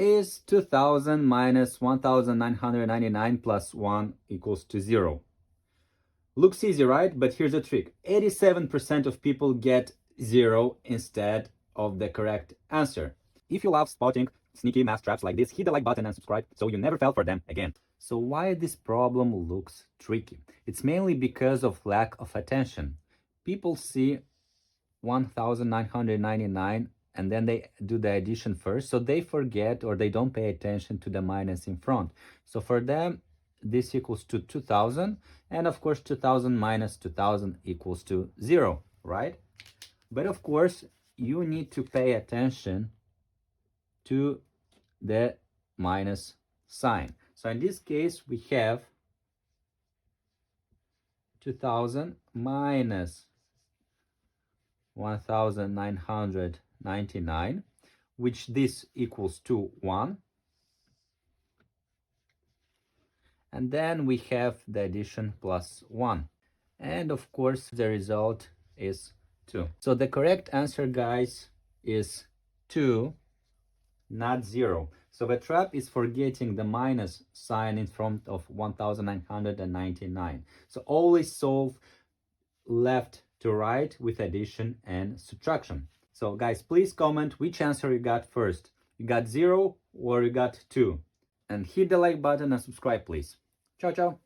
is 2000 minus 1999 plus 1 equals to 0. Looks easy, right? But here's the trick. 87% of people get 0 instead of the correct answer. If you love spotting sneaky math traps like this, hit the like button and subscribe so you never fall for them again. So why this problem looks tricky? It's mainly because of lack of attention. People see 1999 and then they do the addition first, so they forget or they don't pay attention to the minus in front. So for them, this equals to 2000, and of course 2000 minus 2000 equals to 0, right? But of course you need to pay attention to the minus sign. So in this case we have 2000 minus 1999, which this equals to 1. And then we have the addition plus 1. And of course the result is 2. So the correct answer, guys, is 2, not 0. So the trap is forgetting the minus sign in front of 1999. So always solve left to right with addition and subtraction. So guys, please comment which answer you got first. You got 0 or you got 2? And hit the like button and subscribe, please. Ciao, ciao.